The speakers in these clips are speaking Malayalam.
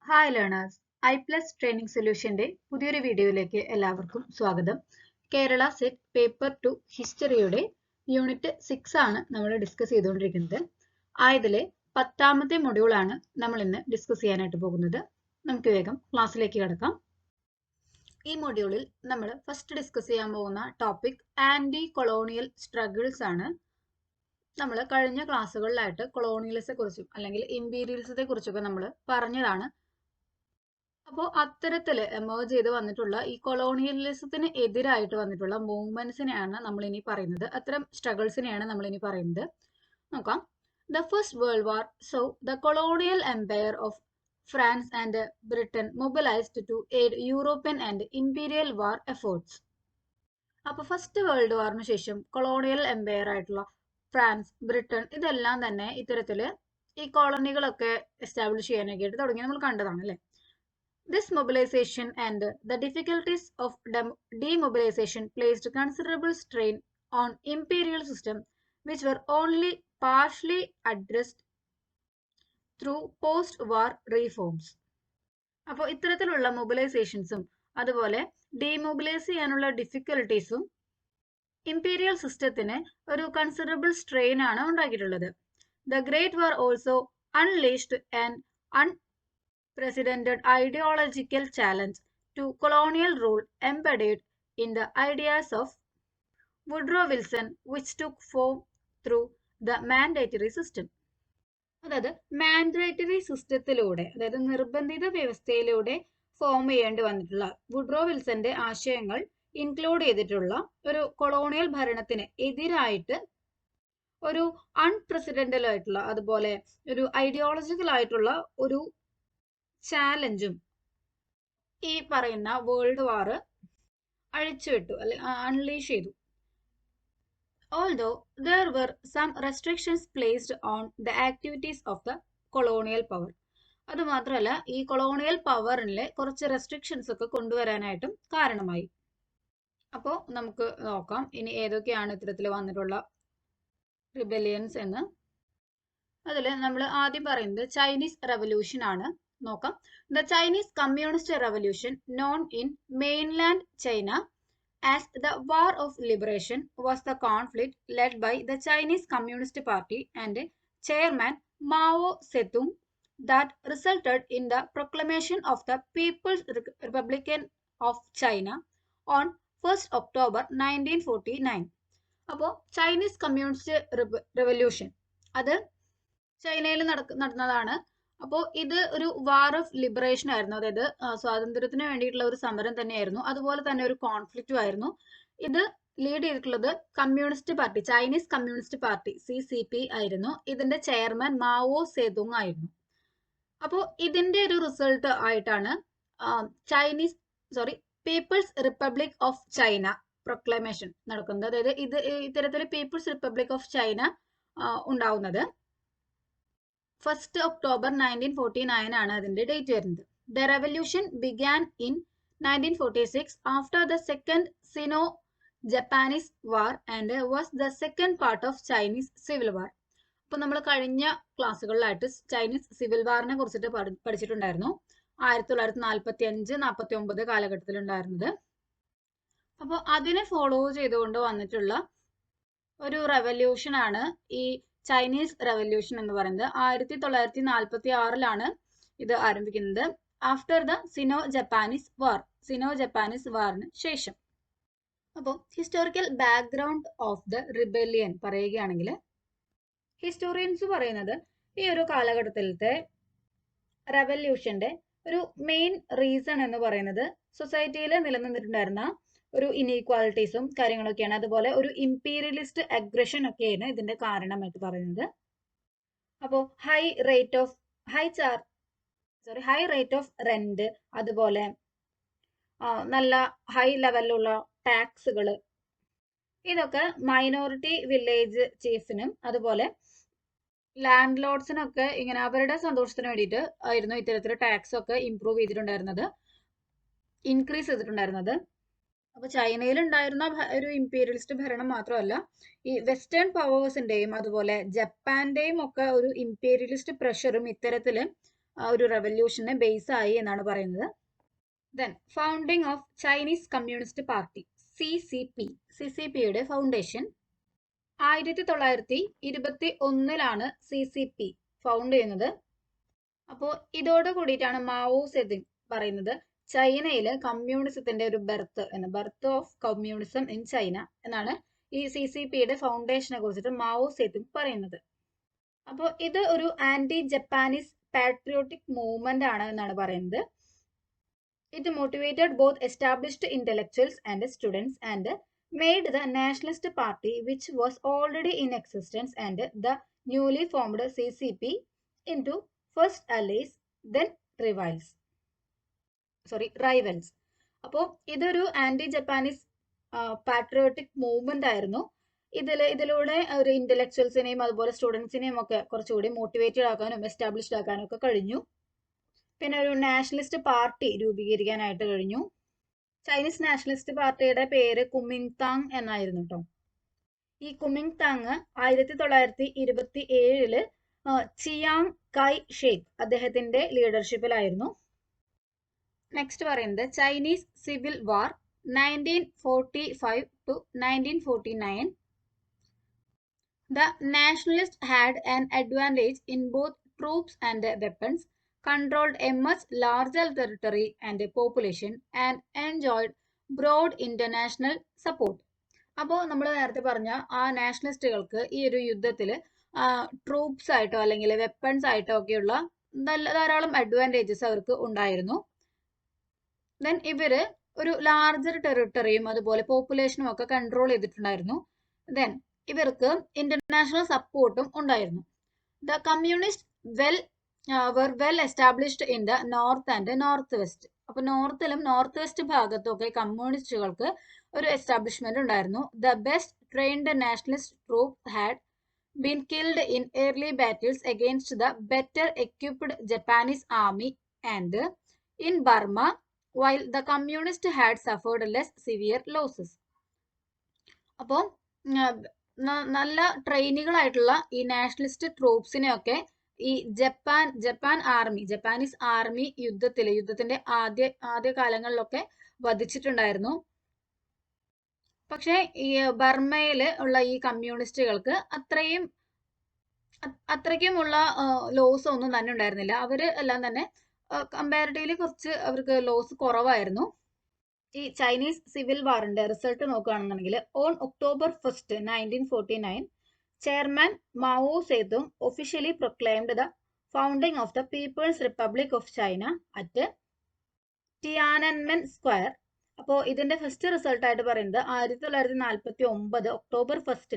ഹായ് ലേണേഴ്സ്, iPlus ട്രെയിനിങ് സൊല്യൂഷന്റെ പുതിയൊരു വീഡിയോയിലേക്ക് എല്ലാവർക്കും സ്വാഗതം. കേരള സെറ്റ് പേപ്പർ 2 ഹിസ്റ്ററിയുടെ യൂണിറ്റ് 6 ആണ് നമ്മൾ ഡിസ്കസ് ചെയ്തുകൊണ്ടിരിക്കുന്നത്. ആയതിലെ 10ാമത്തെ മൊഡ്യൂളാണ് നമ്മൾ ഇന്ന് ഡിസ്കസ് ചെയ്യാനായിട്ട് പോകുന്നത്. നമുക്ക് വേഗം ക്ലാസ്സിലേക്ക് കടക്കാം. ഈ മൊഡ്യൂളിൽ നമ്മൾ ഫസ്റ്റ് ഡിസ്കസ് ചെയ്യാൻ പോകുന്ന ടോപ്പിക് ആന്റി കൊളോണിയൽ സ്ട്രഗിൾസ് ആണ്. നമ്മൾ കഴിഞ്ഞ ക്ലാസ്സുകളിലായിട്ട് കൊളോണിയലിസത്തെ കുറിച്ചും അല്ലെങ്കിൽ ഇമ്പീരിയലിസത്തെ കുറിച്ചൊക്കെ നമ്മൾ പറഞ്ഞതാണ്. അപ്പോൾ അത്തരത്തിൽ എമേർജ് ചെയ്ത് വന്നിട്ടുള്ള ഈ കൊളോണിയലിസത്തിന് എതിരായിട്ട് വന്നിട്ടുള്ള മൂവ്മെന്റ്സിനെയാണ് നമ്മൾ ഇനി പറയുന്നത്. അത്തരം സ്ട്രഗിൾസിനെയാണ് നമ്മൾ ഇനി പറയുന്നത്. നോക്കാം. The first world war saw the colonial empire of France and Britain mobilised to aid European and imperial war efforts. അപ്പോൾ ഫസ്റ്റ് വേൾഡ് വാറിന് ശേഷം കൊളോണിയൽ എംപയർ ആയിട്ടുള്ള ഫ്രാൻസ്, ബ്രിട്ടൻ ഇതെല്ലാം തന്നെ ഇത്തരത്തിൽ ഈ കോളനികളൊക്കെ എസ്റ്റാബ്ലിഷ് ചെയ്യാനൊക്കെ ആയിട്ട് തുടങ്ങി നമ്മൾ കണ്ടതാണ് അല്ലേ. This mobilization and the difficulties of demobilization placed considerable strain on imperial system, which were only partially addressed through post-war reforms. അപ്പോൾ ഇത്തരത്തിലുള്ള മൊബിലൈസേഷൻസും അതുപോലെ ഡീമൊബിലൈസ് ചെയ്യാനുള്ള ഡിഫിക്കൽട്ടീസും ഇമ്പീരിയൽ സിസ്റ്റത്തിന് ഒരു കൺസിഡറബിൾ സ്ട്രെയിൻ ആണ് ഉണ്ടാക്കിയിട്ടുള്ളത്. The great war also unleashed and unprecedented ideological challenge to colonial rule embedded in the ideas of Woodrow Wilson, which took form through the mandatory system. അതായത് മാൻഡേറ്ററി സിസ്റ്റത്തിലൂടെ, അതായത് നിർബന്ധിത വ്യവസ്ഥയിലൂടെ ഫോം ചെയ്യേണ്ടി വന്നിട്ടുള്ള വുഡ്രോ വിൽസന്റെ ആശയങ്ങൾ ഇൻക്ലൂഡ് ചെയ്തിട്ടുള്ള ഒരു കൊളോണിയൽ ഭരണത്തിന് എതിരായിട്ട് ഒരു അൺപ്രസിഡന്റൽ ആയിട്ടുള്ള അതുപോലെ ഒരു ഐഡിയോളജിക്കൽ ആയിട്ടുള്ള ഒരു ചാലഞ്ചും ഈ പറയുന്ന വേൾഡ് വാർ അഴിച്ചുവിട്ടു അല്ലെങ്കിൽ അൺലീഷ് ചെയ്തു. Although there were some restrictions placed on the activities of the colonial power. അതുമാത്രമല്ല ഈ കൊളോണിയൽ പവറിലെ കുറച്ച് റെസ്ട്രിക്ഷൻസ് ഒക്കെ കൊണ്ടുവരാനായിട്ടും കാരണമായി. അപ്പോൾ നമുക്ക് നോക്കാം ഇനി ഏതൊക്കെയാണ് ഇത്തരത്തിൽ വന്നിട്ടുള്ള റിബലിയൻസ് എന്ന്. അതിൽ നമ്മൾ ആദ്യം പറയുന്നത് ചൈനീസ് റെവല്യൂഷൻ ആണ്. നോക്കാം. The Chinese Communist Revolution, known in mainland China as the War of Liberation, was the conflict led by the Chinese Communist Party and chairman Mao Zedong that resulted in the proclamation of the People's Republic of China on 1st October 1949. അപ്പോൾ ചൈനീസ് കമ്മ്യൂണിസ്റ്റ് റെവല്യൂഷൻ അത് ചൈനയിൽ നടന്നതാണ്. അപ്പോൾ ഇത് ഒരു വാർ ഓഫ് ലിബറേഷൻ ആയിരുന്നു, അതായത് സ്വാതന്ത്ര്യത്തിന് വേണ്ടിയിട്ടുള്ള ഒരു സമരം തന്നെയായിരുന്നു. അതുപോലെ തന്നെ ഒരു കോൺഫ്ലിക്റ്റും ആയിരുന്നു. ഇത് ലീഡ് ചെയ്തിട്ടുള്ളത് communist party, Chinese communist party CCP ആയിരുന്നു. ഇതിന്റെ ചെയർമാൻ മാവോ സേതുങ് ആയിരുന്നു. അപ്പോൾ ഇതിന്റെ ഒരു റിസൾട്ട് ആയിട്ടാണ് People's republic of China proclamation നടക്കുന്നത്. അതായത് ഇത് ഇത്തരത്തിൽ പീപ്പിൾസ് റിപ്പബ്ലിക് ഓഫ് ചൈന ഉണ്ടാവുന്നത് 1st October 1949 ആണ് അതിന്റെ ഡേറ്റ് വരുന്നത്. The revolution began in 1946 after the second Sino Japanese war and was the second part of Chinese civil war. അപ്പോൾ നമ്മൾ കഴിഞ്ഞ ക്ലാസ്സുകളിലായിട്ട് ചൈനീസ് സിവിൽ വാറിനെ കുറിച്ചിട്ട് പഠിച്ചിട്ടുണ്ടായിരുന്നു. 1945-49 കാലഘട്ടത്തിൽ ഉണ്ടായിരുന്നത്. അപ്പോൾ അതിനെ ഫോളോ ചെയ്തുകൊണ്ട് വന്നിട്ടുള്ള ഒരു റെവല്യൂഷൻ ആണ് ഈ ചൈനീസ് റെവല്യൂഷൻ എന്ന് പറയുന്നത്. 1946 ഇത് ആരംഭിക്കുന്നത് ആഫ്റ്റർ ദ സിനോ ജപ്പാനീസ് വാറിന് ശേഷം. അപ്പോൾ historical background of the rebellion പറയുകയാണെങ്കിൽ ഹിസ്റ്റോറിയൻസ് പറയുന്നത് ഈ ഒരു കാലഘട്ടത്തിലത്തെ റെവല്യൂഷന്റെ ഒരു മെയിൻ റീസൺ എന്ന് പറയുന്നത് സൊസൈറ്റിയിൽ നിലനിന്നിട്ടുണ്ടായിരുന്ന ഒരു ഇനീക്വാലിറ്റീസും കാര്യങ്ങളൊക്കെയാണ്. അതുപോലെ ഒരു ഇമ്പീരിയലിസ്റ്റ് അഗ്രഷൻ ഒക്കെയാണ് ഇതിന്റെ കാരണമായിട്ട് പറയുന്നത്. അപ്പോൾ ഹൈ റേറ്റ് ഓഫ് റെന്റ്, അതുപോലെ നല്ല ഹൈ ലെവലിലുള്ള ടാക്സുകൾ, ഇതൊക്കെ മൈനോറിറ്റി വില്ലേജ് ചീഫിനും അതുപോലെ ലാൻഡ് ലോഡ്സിനൊക്കെ ഇങ്ങനെ അവരുടെ സന്തോഷത്തിന് വേണ്ടിയിട്ട് ആയിരുന്നു ഇത്തരത്തിൽ ടാക്സ് ഒക്കെ ഇൻക്രീസ് ചെയ്തിട്ടുണ്ടായിരുന്നത്. അപ്പൊ ചൈനയിൽ ഉണ്ടായിരുന്ന ഒരു ഇമ്പീരിയലിസ്റ്റ് ഭരണം മാത്രമല്ല, ഈ വെസ്റ്റേൺ പവേഴ്സിന്റെയും അതുപോലെ ജപ്പാന്റെയും ഒക്കെ ഒരു ഇമ്പീരിയലിസ്റ്റ് പ്രഷറും ഇത്തരത്തില് ഒരു റെവല്യൂഷന് ബേസ് ആയി എന്നാണ് പറയുന്നത്. Then founding of Chinese communist party CCP. CCPയുടെ ഫൗണ്ടേഷൻ 1921 CCP ഫൗണ്ട് ചെയ്യുന്നത്. അപ്പോൾ ഇതോട് കൂടിയിട്ടാണ് മാവോ സെതുങ് പറയുന്നത് ചൈനയില് കമ്മ്യൂണിസത്തിന്റെ ഒരു birth of communism in China എന്നാണ് ഈ CCPയുടെ ഫൗണ്ടേഷനെ കുറിച്ചിട്ട് മാവോ സെതുങ് പറയുന്നത്. അപ്പോൾ ഇത് ഒരു ആന്റി ജപ്പാനീസ് പാട്രിയോട്ടിക് മൂവ്മെന്റ് ആണ് എന്നാണ് പറയുന്നത്. It motivated both established intellectuals and students and made the nationalist party, which was already in existence, and the newly formed CCP into first allies, then rivals. അപ്പോൾ ഇതൊരു ആന്റി ജപ്പാനീസ് പാട്രിയോട്ടിക് മൂവ്മെന്റ് ആയിരുന്നു. ഇതിലൂടെ ഒരു ഇന്റലക്ച്വൽസിനെയും അതുപോലെ സ്റ്റുഡൻസിനെയും ഒക്കെ കുറച്ചുകൂടി മോട്ടിവേറ്റഡ് ആക്കാനും എസ്റ്റാബ്ലിഷ്ഡ് ആക്കാനും ഒക്കെ കഴിഞ്ഞു. പിന്നെ ഒരു നാഷണലിസ്റ്റ് പാർട്ടി രൂപീകരിക്കാനായിട്ട് കഴിഞ്ഞു. ചൈനീസ് നാഷണലിസ്റ്റ് പാർട്ടിയുടെ പേര് കുമിങ്താങ് എന്നായിരുന്നു കേട്ടോ. ഈ കുമിങ്താങ് 1927 ചിയാങ് കൈ ഷേക്ക് അദ്ദേഹത്തിന്റെ ലീഡർഷിപ്പിലായിരുന്നു. നെക്സ്റ്റ് പറയുന്നത് Chinese civil war 1945 to 1949. The nationalists had an advantage in both troops and weapons, controlled a much larger territory and population, and enjoyed broad international support. അപ്പോൾ നമ്മൾ നേരത്തെ പറഞ്ഞ ആ നാഷണലിസ്റ്റുകൾക്ക് ഈ ഒരു യുദ്ധത്തിൽ ട്രൂപ്സ് ആയിട്ടോ അല്ലെങ്കിൽ വെപ്പൺസ് ആയിട്ടോ ഒക്കെയുള്ള ധാരാളം അഡ്വാൻറ്റേജസ് അവർക്ക് ഉണ്ടായിരുന്നു. ദെൻ ഇവര് ഒരു ലാർജർ ടെറിട്ടറിയും അതുപോലെ പോപ്പുലേഷനും ഒക്കെ കൺട്രോൾ ചെയ്തിട്ടുണ്ടായിരുന്നു. ദെൻ ഇവർക്ക് ഇന്റർനാഷണൽ സപ്പോർട്ടും ഉണ്ടായിരുന്നു. The communist were well established in the north and north west. അപ്പൊ നോർത്തിലും നോർത്ത് വെസ്റ്റ് ഭാഗത്തും ഒക്കെ കമ്മ്യൂണിസ്റ്റുകൾക്ക് ഒരു എസ്റ്റാബ്ലിഷ്മെന്റ് ഉണ്ടായിരുന്നു. The best trained nationalist troop had been killed in early battles against the better equipped Japanese army and in Burma, while the communists had suffered less severe losses. അപ്പോൾ നല്ല ട്രെയിനികളായിട്ടുള്ള ഈ നാഷണലിസ്റ്റ് ട്രൂപ്സിനെയൊക്കെ ഈ ജപ്പാനീസ് ആർമി യുദ്ധത്തിന്റെ ആദ്യ കാലങ്ങളിലൊക്കെ വധിച്ചിട്ടുണ്ടായിരുന്നു. പക്ഷെ ഈ ബർമയില് ഉള്ള ഈ കമ്മ്യൂണിസ്റ്റുകൾക്ക് അത്രയ്ക്കുമുള്ള ലോസ് ഒന്നും തന്നെ ഉണ്ടായിരുന്നില്ല. അവര് എല്ലാം തന്നെ കമ്പാരിറ്റീവ്ലി കുറച്ച് അവർക്ക് ലോസ് കുറവായിരുന്നു. ഈ ചൈനീസ് സിവിൽ വാറിന്റെ റിസൾട്ട് നോക്കുകയാണെന്നുണ്ടെങ്കിൽ on October 1st, 1949 Chairman Mao Zedong officially proclaimed the founding of the People's Republic of China at Tiananmen Square. അപ്പോൾ ഇതിന്റെ ഫസ്റ്റ് റിസൾട്ട് ആയിട്ട് പറയുന്നത് 1949 October 1st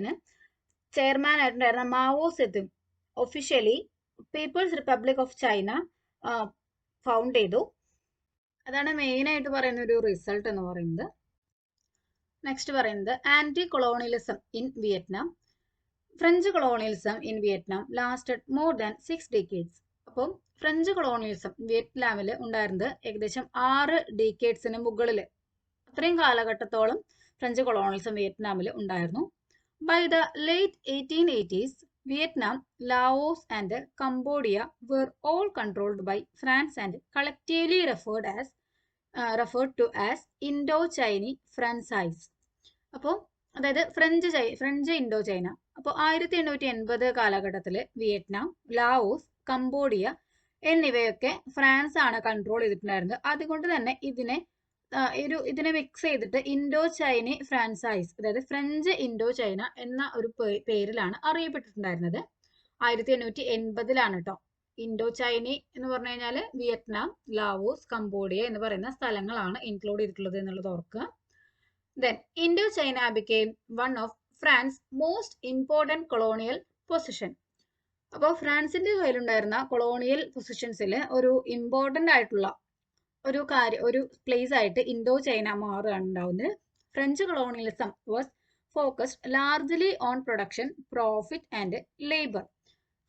ചെയർമാൻ ആയിട്ടുണ്ടായിരുന്ന Mao Zedong officially people's republic of China found ചെയ്തു. അതാണ് മെയിൻ ആയിട്ട് പറയുന്ന ഒരു റിസൾട്ട് എന്ന് പറയുന്നത്. നെക്സ്റ്റ് പറയുന്നത് anti colonialism in Vietnam. French colonialism in Vietnam lasted more than 6 decades. അപ്പം ഫ്രഞ്ച് കൊളോണിയലിസം വിയറ്റ്നാമിൽ ഉണ്ടായിരുന്നത് ഏകദേശം 6 decadesന് മുകളിൽ, അത്രയും കാലഘട്ടത്തോളം ഫ്രഞ്ച് കൊളോണിയലിസം വിയറ്റ്നാമിൽ ഉണ്ടായിരുന്നു. By the late 1880s, Vietnam, Laos and Cambodia were all controlled by France and collectively referred to as Indo-Chinese Franchise. അപ്പോൾ അതായത് ഫ്രഞ്ച് ഇൻഡോ ചൈന. അപ്പോൾ 1880 കാലഘട്ടത്തിൽ വിയറ്റ്നാം, ലാവോസ്, കംബോഡിയ എന്നിവയൊക്കെ ഫ്രാൻസ് ആണ് കൺട്രോൾ ചെയ്തിട്ടുണ്ടായിരുന്നത്. അതുകൊണ്ട് തന്നെ ഇതിനെ മിക്സ് ചെയ്തിട്ട് ഇൻഡോ ചൈന ഫ്രാൻസൈസ്, അതായത് ഫ്രഞ്ച് ഇൻഡോ ചൈന എന്ന ഒരു പേരിലാണ് അറിയപ്പെട്ടിട്ടുണ്ടായിരുന്നത്. 1880 കേട്ടോ. ഇൻഡോ ചൈന എന്ന് പറഞ്ഞു കഴിഞ്ഞാൽ വിയറ്റ്നാം, ലാവോസ്, കംബോഡിയ എന്ന് പറയുന്ന സ്ഥലങ്ങളാണ് ഇൻക്ലൂഡ് ചെയ്തിട്ടുള്ളത് എന്നുള്ളത് ഓർക്കുക. Then Indochina became one of France's most important colonial possession. അപ്പോൾ ഫ്രാൻസിന്റെ കയ്യിലുണ്ടായിരുന്ന കൊളോണിയൽ പൊസിഷൻസിൽ ഒരു ഇമ്പോർട്ടന്റ് ആയിട്ടുള്ള ഒരു പ്ലേസ് ആയിട്ട് ഇൻഡോ ചൈന മാറുകയാണ് ഉണ്ടാവുന്നത്. French colonialism was focused largely on production, profit and labour.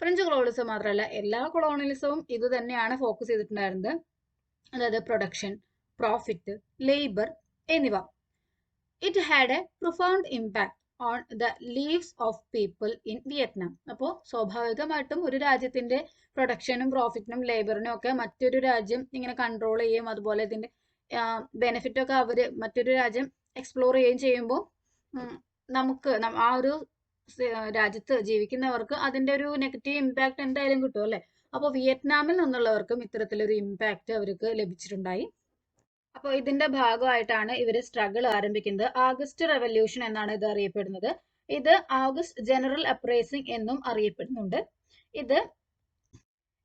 French colonialism മാത്രമല്ല, എല്ലാ കൊളോണിയലിസവും ഇത് തന്നെയാണ് ഫോക്കസ് ചെയ്തിട്ടുണ്ടായിരുന്നത്. അതായത് പ്രൊഡക്ഷൻ, പ്രോഫിറ്റ്, ലേബർ എന്നിവ. It had a profound impact on the leaves of people in Vietnam. അപ്പോൾ സ്വാഭാവികമായിട്ടും ഒരു രാജ്യത്തിന്റെ പ്രൊഡക്ഷനും പ്രോഫിറ്റിനും ലേബറിനും ഒക്കെ മറ്റൊരു രാജ്യം ഇങ്ങനെ കൺട്രോൾ ചെയ്യും, അതുപോലെ ഇതിന്റെ ബെനിഫിറ്റ് ഒക്കെ മറ്റൊരു രാജ്യം എക്സ്പ്ലോർ ചെയ്യുകയും ചെയ്യുമ്പോൾ നമുക്ക് ആ ഒരു രാജ്യത്ത് ജീവിക്കുന്നവർക്ക് അതിന്റെ ഒരു നെഗറ്റീവ് ഇമ്പാക്ട് എന്തായാലും കിട്ടും അല്ലെ. അപ്പോൾ വിയറ്റ്നാമിൽ നിന്നുള്ളവർക്കും ഇത്തരത്തിലൊരു ഇമ്പാക്ട് അവർക്ക് ലഭിച്ചിട്ടുണ്ടായി. അപ്പോൾ ഇതിന്റെ ഭാഗമായിട്ടാണ് ഇവര് സ്ട്രഗിൾ ആരംഭിക്കുന്നത്. ആഗസ്റ്റ് റെവല്യൂഷൻ എന്നാണ് ഇത് അറിയപ്പെടുന്നത്. ഇത് ആഗസ്റ്റ് ജനറൽ അപ്രൈസിംഗ് എന്നും അറിയപ്പെടുന്നുണ്ട്. ഇത്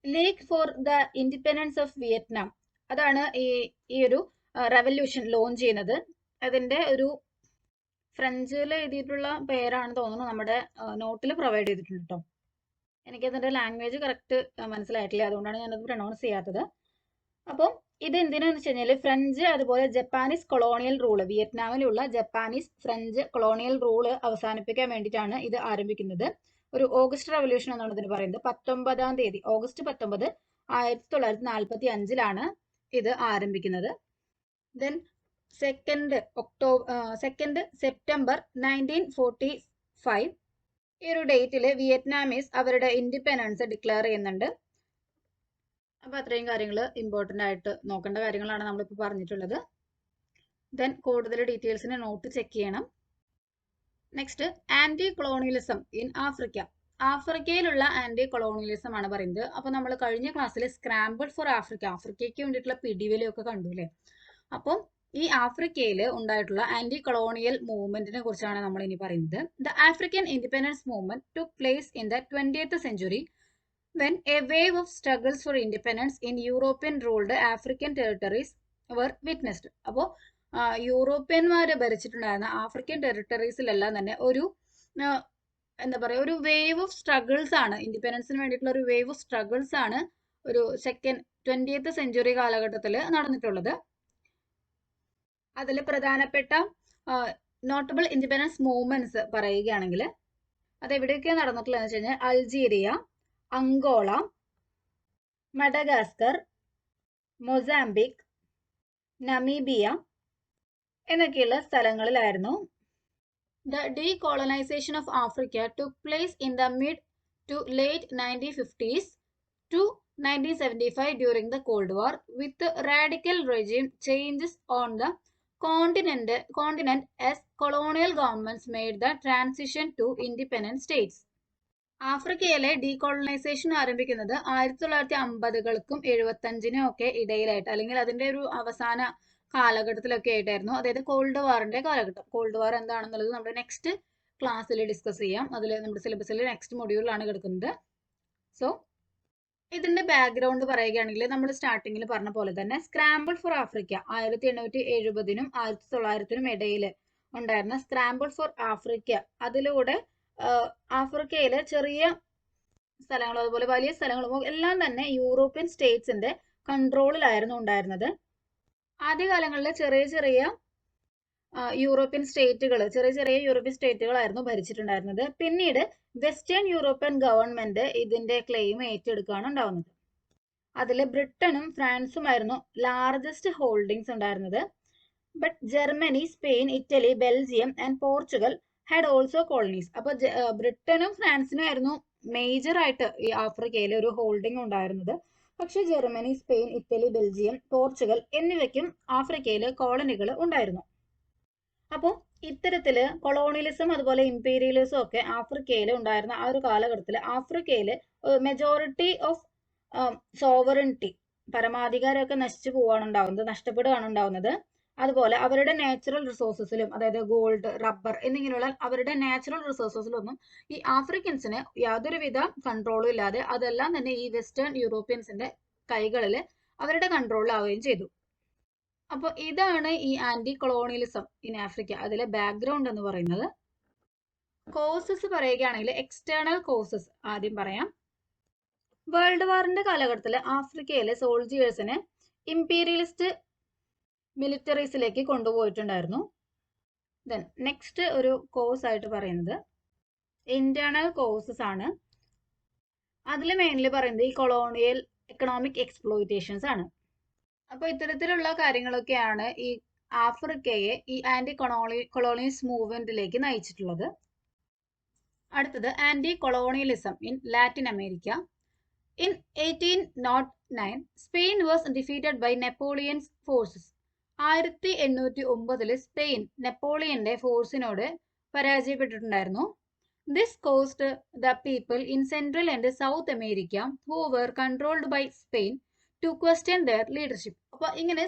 league for the independence of Vietnam, അതാണ് ഈ ഒരു റെവല്യൂഷൻ ലോഞ്ച് ചെയ്യുന്നത്. അതിന്റെ ഒരു ഫ്രഞ്ചിൽ എഴുതിയിട്ടുള്ള പേരാണ് തോന്നുന്നു, നമ്മുടെ നോട്ടിൽ പ്രൊവൈഡ് ചെയ്തിട്ടുണ്ട് കേട്ടോ. എനിക്കതിന്റെ ലാംഗ്വേജ് കറക്റ്റ് മനസ്സിലായിട്ടില്ല, അതുകൊണ്ടാണ് ഞാനത് പ്രൊനൗൺസ് ചെയ്യാത്തത്. അപ്പം ഇത് എന്തിനാന്ന് വെച്ച് കഴിഞ്ഞാൽ ഫ്രഞ്ച് അതുപോലെ ജപ്പാനീസ് കൊളോണിയൽ റൂള്, വിയറ്റ്നാമിലുള്ള ജപ്പാനീസ് ഫ്രഞ്ച് കൊളോണിയൽ റൂള് അവസാനിപ്പിക്കാൻ വേണ്ടിയിട്ടാണ് ഇത് ആരംഭിക്കുന്നത്. ഒരു ഓഗസ്റ്റ് റെവല്യൂഷൻ എന്നാണ് ഇതിന് പറയുന്നത്. 19-ാം തീയതി ഓഗസ്റ്റ് 19, 1945 ഇത് ആരംഭിക്കുന്നത്. ദെൻ 2 സെപ്റ്റംബർ 1945 ഈ ഒരു ഡേറ്റിൽ വിയറ്റ്നാമീസ് അവരുടെ ഇൻഡിപെൻഡൻസ് ഡിക്ലെയർ ചെയ്യുന്നുണ്ട്. അപ്പൊ അത്രയും കാര്യങ്ങൾ ഇമ്പോർട്ടന്റ് ആയിട്ട് നോക്കേണ്ട കാര്യങ്ങളാണ് നമ്മളിപ്പോൾ പറഞ്ഞിട്ടുള്ളത്. ദെൻ കൂടുതൽ ഡീറ്റെയിൽസിന് നോട്ട് ചെക്ക് ചെയ്യണം. Next, anti colonialism in Africa. ആഫ്രിക്കയിലുള്ള ആന്റി കൊളോണിയലിസം ആണ് പറയുന്നത്. അപ്പൊ നമ്മൾ കഴിഞ്ഞ ക്ലാസ്സിൽ സ്ക്രാമ്പിൾ ഫോർ ആഫ്രിക്ക, ആഫ്രിക്കയ്ക്ക് വേണ്ടിയിട്ടുള്ള പിടിവലിയൊക്കെ കണ്ടു അല്ലേ. അപ്പം ഈ ആഫ്രിക്കയിൽ ഉണ്ടായിട്ടുള്ള ആന്റി കൊളോണിയൽ മൂവ്മെന്റിനെ കുറിച്ചാണ് നമ്മൾ ഇനി പറയുന്നത്. The African independence movement took place in the 20th century when a wave of struggles for independence in European ruled African territories were witnessed. അപ്പോൾ യൂറോപ്യന്മാര് ഭരിച്ചിട്ടുണ്ടായിരുന്ന ആഫ്രിക്കൻ ടെറിട്ടറീസിലെല്ലാം തന്നെ ഒരു എന്താ പറയുക, ഒരു വേവ് ഓഫ് സ്ട്രഗിൾസ് ആണ്, ഇൻഡിപെൻഡൻസിന് വേണ്ടിയിട്ടുള്ള ഒരു വേവ് ഓഫ് സ്ട്രഗിൾസ് ആണ് ഒരു 20th century കാലഘട്ടത്തിൽ നടന്നിട്ടുള്ളത്. അതിൽ പ്രധാനപ്പെട്ട നോട്ടബിൾ ഇൻഡിപെൻഡൻസ് മൂവ്മെന്റ്സ് പറയുകയാണെങ്കിൽ അത് എവിടെയൊക്കെയാണ് നടന്നിട്ടുള്ളതെന്ന് വെച്ച് കഴിഞ്ഞാൽ Algeria, Angola, Madagascar, Mozambique, Namibia എന്നൊക്കെയുള്ള സ്ഥലങ്ങളിലായിരുന്നു. The decolonization of Africa took place in the mid to late 1950s to 1975 during the Cold War, with radical regime changes on the continent as colonial governments made the transition to independent states. ആഫ്രിക്കയിലെ ഡീകോളനൈസേഷൻ ആരംഭിക്കുന്നത് 1950-കൾക്കും 75-നും ഒക്കെ ഇടയിലായിട്ട്, അല്ലെങ്കിൽ അതിന്റെ ഒരു അവസാന കാലഘട്ടത്തിലൊക്കെ ആയിട്ടായിരുന്നു. അതായത് കോൾഡ് വാറിന്റെ കാലഘട്ടം. കോൾഡ് വാർ എന്താണെന്നുള്ളത് നമ്മുടെ നെക്സ്റ്റ് ക്ലാസ്സിൽ ഡിസ്കസ് ചെയ്യാം. അതിൽ നമ്മുടെ സിലബസിൽ നെക്സ്റ്റ് മൊഡ്യൂളിലാണ് കിടക്കുന്നത്. സോ ഇതിന്റെ ബാക്ക്ഗ്രൗണ്ട് പറയുകയാണെങ്കിൽ നമ്മൾ സ്റ്റാർട്ടിങ്ങിൽ പറഞ്ഞ പോലെ തന്നെ സ്ക്രാമ്പിൾ ഫോർ ആഫ്രിക്ക 1870-നും 1900-നും ഇടയിൽ ഉണ്ടായിരുന്ന സ്ക്രാമ്പിൾ ഫോർ ആഫ്രിക്ക, അതിലൂടെ ആഫ്രിക്കയിലെ ചെറിയ സ്ഥലങ്ങളും അതുപോലെ വലിയ സ്ഥലങ്ങളും എല്ലാം തന്നെ യൂറോപ്യൻ സ്റ്റേറ്റ്സിന്റെ കൺട്രോളിലായിരുന്നു ഉണ്ടായിരുന്നത്. ആദ്യകാലങ്ങളിൽ ചെറിയ ചെറിയ യൂറോപ്യൻ സ്റ്റേറ്റുകളായിരുന്നു ഭരിച്ചിട്ടുണ്ടായിരുന്നത്. പിന്നീട് വെസ്റ്റേൺ യൂറോപ്യൻ ഗവൺമെന്റ് ഇതിന്റെ ക്ലെയിം ഏറ്റെടുക്കുകയാണ് ഉണ്ടാവുന്നത്. അതിൽ ബ്രിട്ടനും ഫ്രാൻസുമായിരുന്നു ലാർജസ്റ്റ് ഹോൾഡിങ്സ് ഉണ്ടായിരുന്നത്. But Germany, Spain, Italy, Belgium and Portugal had also colonies. അപ്പൊ ബ്രിട്ടനും ഫ്രാൻസിനും ആയിരുന്നു മേജർ ആയിട്ട് ഈ ആഫ്രിക്കയിൽ ഒരു ഹോൾഡിംഗ് ഉണ്ടായിരുന്നത്. പക്ഷെ Germany, Spain, Italy, Belgium, Portugal എന്നിവയ്ക്കും ആഫ്രിക്കയിൽ കോളനികൾ ഉണ്ടായിരുന്നു. അപ്പോൾ ഇത്തരത്തില് കൊളോണിയലിസം അതുപോലെ ഇംപീരിയലിസം ഒക്കെ ആഫ്രിക്കയിൽ ഉണ്ടായിരുന്ന ആ ഒരു കാലഘട്ടത്തിൽ ആഫ്രിക്കയിൽ മെജോറിറ്റി ഓഫ് സോവറിനിറ്റി, പരമാധികാരമൊക്കെ നഷ്ടപ്പെടുകയാണ് ഉണ്ടാവുന്നത്. അതുപോലെ അവരുടെ നാച്ചുറൽ റിസോഴ്സസിലും, അതായത് ഗോൾഡ്, റബ്ബർ എന്നിങ്ങനെയുള്ള അവരുടെ നാച്ചുറൽ റിസോഴ്സസിലൊന്നും ഈ ആഫ്രിക്കൻസിന് യാതൊരുവിധ കൺട്രോളും ഇല്ലാതെ അതെല്ലാം തന്നെ ഈ വെസ്റ്റേൺ യൂറോപ്യൻസിന്റെ കൈകളിൽ അവരുടെ കൺട്രോളിലാവുകയും ചെയ്തു. അപ്പോൾ ഇതാണ് ഈ ആന്റി കൊളോണിയലിസം ഇൻ ആഫ്രിക്ക, അതിലെ ബാക്ക്ഗ്രൗണ്ട് എന്ന് പറയുന്നത്. കോസസ് പറയുകയാണെങ്കിൽ എക്സ്റ്റേണൽ കോസസ് ആദ്യം പറയാം. വേൾഡ് വാറിന്റെ കാലഘട്ടത്തിൽ ആഫ്രിക്കയിലെ സോൾജിയേഴ്സിനെ ഇംപീരിയലിസ്റ്റ് മിലിറ്ററീസിലേക്ക് കൊണ്ടുപോയിട്ടുണ്ടായിരുന്നു. ദെൻ നെക്സ്റ്റ് ഒരു കോസ് ആയിട്ട് പറയുന്നത് ഇന്റേണൽ കോസസ് ആണ്. അതിൽ മെയിൻലി പറയുന്നത് ഈ കൊളോണിയൽ എക്കണോമിക് എക്സ്പ്ലോയിറ്റേഷൻസ് ആണ്. അപ്പോൾ ഇത്തരത്തിലുള്ള കാര്യങ്ങളൊക്കെയാണ് ഈ ആഫ്രിക്കയെ ഈ ആന്റി കൊളോണിയലിസ്റ്റ് മൂവ്മെന്റിലേക്ക് നയിച്ചിട്ടുള്ളത്. അടുത്തത് anti colonialism in Latin America. In 1809, Spain was defeated by Napoleon's forces. 1809 Spain നെപ്പോളിയന്റെ ഫോഴ്സിനോട് പരാജയപ്പെട്ടിട്ടുണ്ടായിരുന്നു. This caused the people in Central and South America who were controlled by Spain to question their leadership. അപ്പോൾ ഇങ്ങനെ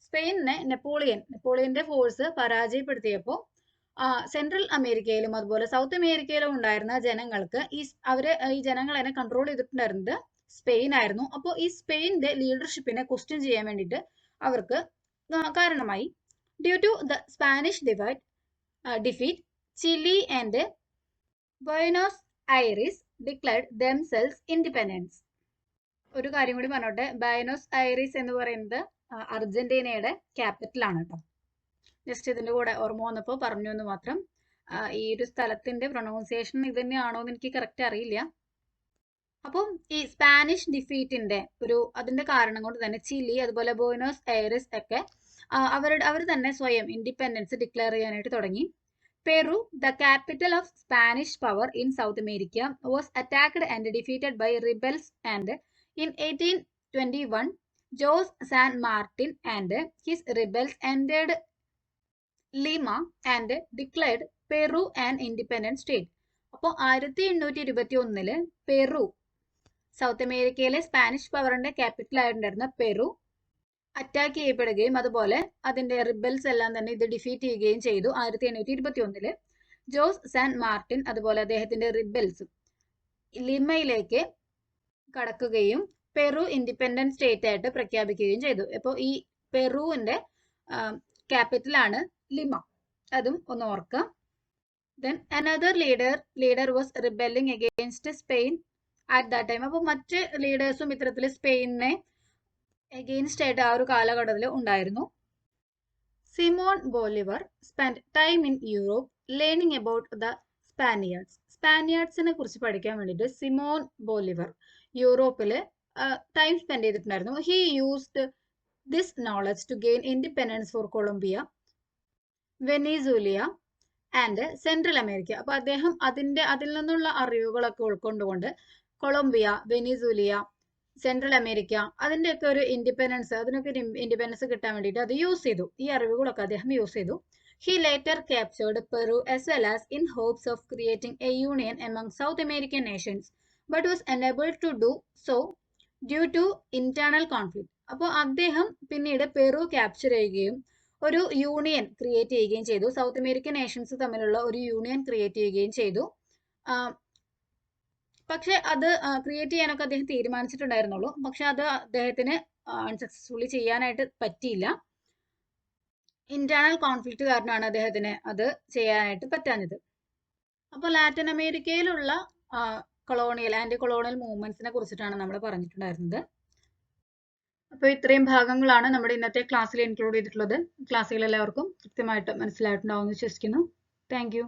സ്പെയിനിനെ നെപ്പോളിയന്റെ ഫോഴ്സ് പരാജയപ്പെടുത്തിയപ്പോൾ സെൻട്രൽ അമേരിക്കയിലും അതുപോലെ സൗത്ത് അമേരിക്കയിലും ഉണ്ടായിരുന്ന ജനങ്ങൾക്ക് ഈ ജനങ്ങളെ കൺട്രോൾ ചെയ്തിട്ടുണ്ടായിരുന്നത് സ്പെയിൻ ആയിരുന്നു. അപ്പോൾ ഈ സ്പെയിനിന്റെ ലീഡർഷിപ്പിനെ ക്വസ്റ്റ്യൻ ചെയ്യാൻ വേണ്ടിയിട്ട് അവർക്ക് കാരണമായി. Due to the Spanish defeat, Chile and Buenos Aires declared themselves independence. ഒരു കാര്യം കൂടി പറഞ്ഞോട്ടെ, ബൊയനോസ് ഐറിസ് എന്ന് പറയുന്നത് അർജന്റീനയുടെ ക്യാപിറ്റൽ ആണ് കേട്ടോ. ജസ്റ്റ് ഇതിന്റെ കൂടെ ഓർമ്മ വന്നപ്പോൾ പറഞ്ഞു എന്ന് മാത്രം. ഈ ഒരു സ്ഥലത്തിന്റെ പ്രൊണൗൺസിയേഷൻ ഇത് തന്നെയാണോ എന്ന് എനിക്ക് കറക്റ്റ് അറിയില്ല. അപ്പം ഈ സ്പാനിഷ് ഡിഫീറ്റിന്റെ അതിന്റെ കാരണം കൊണ്ട് തന്നെ ചിലി അതുപോലെ ബോയിനോസ് ഐറിസ് ഒക്കെ അവർ തന്നെ സ്വയം ഇൻഡിപെൻഡൻസ് ഡിക്ലെയർ ചെയ്യാനായിട്ട് തുടങ്ങി. Peru, the capital of Spanish power in South America, was attacked and defeated by rebels and in 1821 Jose San Martin and his rebels entered Lima and declared Peru and independent state. അപ്പോൾ 1821 പെറു, സൗത്ത് അമേരിക്കയിലെ സ്പാനിഷ് പവറിന്റെ ക്യാപിറ്റൽ ആയിട്ടുണ്ടായിരുന്ന പെറു അറ്റാക്ക് ചെയ്യപ്പെടുകയും അതുപോലെ അതിന്റെ റിബൽസ് എല്ലാം തന്നെ ഇത് ഡിഫീറ്റ് ചെയ്യുകയും ചെയ്തു. 1821 ജോസ് സാൻ മാർട്ടിൻ അതുപോലെ അദ്ദേഹത്തിന്റെ റിബൽസ് ലിമയിലേക്ക് കടക്കുകയും പെറു ഇൻഡിപെൻഡന്റ് സ്റ്റേറ്റ് ആയിട്ട് പ്രഖ്യാപിക്കുകയും ചെയ്തു. അപ്പോൾ ഈ പെറുവിന്റെ ക്യാപിറ്റലാണ് ലിമ, അതും ഒന്ന് ഓർക്കാം. Then another leader was rebelling against Spain at that time. അപ്പോൾ മറ്റ് ലീഡേഴ്സും ഇത്തരത്തിൽ സ്പെയിനിനെ എഗെയിൻസ്റ്റ് ആയിട്ട് ആ ഒരു കാലഘട്ടത്തിൽ ഉണ്ടായിരുന്നു. Simon Bolivar spend time in Europe learning about the സ്പാനിയാർഡ്സിനെ കുറിച്ച് പഠിക്കാൻ വേണ്ടിയിട്ട് സിമോൺ ബോളിവർ യൂറോപ്പിൽ ടൈം സ്പെൻഡ് ചെയ്തിട്ടുണ്ടായിരുന്നു. He used this knowledge to gain independence for Colombia, Venezuela and Central America. അപ്പൊ അദ്ദേഹം അതിൽ നിന്നുള്ള അറിവുകളൊക്കെ ഉൾക്കൊണ്ടുകൊണ്ട് കൊളംബിയ, വെനിസുലിയ, സെൻട്രൽ അമേരിക്ക അതിന്റെയൊക്കെ ഒരു അതിനൊക്കെ ഇൻഡിപെൻഡൻസ് കിട്ടാൻ വേണ്ടിയിട്ട് അത് യൂസ് ചെയ്തു. ഈ അറിവുകളൊക്കെ അദ്ദേഹം യൂസ് ചെയ്തു. He later captured Peru as well as in hopes of creating a union among South American nations, but was unable to do so due to internal conflict. അപ്പോൾ അദ്ദേഹം പിന്നീട് പെറു ക്യാപ്ചർ ചെയ്യുകയും ഒരു യൂണിയൻ ക്രിയേറ്റ് ചെയ്യുകയും ചെയ്തു. സൗത്ത് അമേരിക്കൻ നേഷൻസ് തമ്മിലുള്ള ഒരു യൂണിയൻ ക്രിയേറ്റ് ചെയ്യുകയും ചെയ്തു. പക്ഷെ അത് ക്രിയേറ്റ് ചെയ്യാനൊക്കെ അദ്ദേഹം തീരുമാനിച്ചിട്ടുണ്ടായിരുന്നുള്ളൂ. പക്ഷെ അത് അദ്ദേഹത്തിന് അൺസക്സസ്ഫുള്ളി ചെയ്യാനായിട്ട് പറ്റിയില്ല. ഇന്റേണൽ കോൺഫ്ലിക്റ്റ് കാരണമാണ് അദ്ദേഹത്തിന് അത് ചെയ്യാനായിട്ട് പറ്റാഞ്ഞത്. അപ്പോൾ ലാറ്റിൻ അമേരിക്കയിലുള്ള ആന്റി കൊളോണിയൽ മൂവ്മെന്റ്സിനെ കുറിച്ചിട്ടാണ് നമ്മൾ പറഞ്ഞിട്ടുണ്ടായിരുന്നത്. അപ്പോൾ ഇത്രയും ഭാഗങ്ങളാണ് നമ്മുടെ ഇന്നത്തെ ക്ലാസ്സിൽ ഇൻക്ലൂഡ് ചെയ്തിട്ടുള്ളത്. ക്ലാസ്സുകൾ എല്ലാവർക്കും കൃത്യമായിട്ട് മനസ്സിലായിട്ടുണ്ടാവും എന്ന് വിശ്വസിക്കുന്നു. Thank you.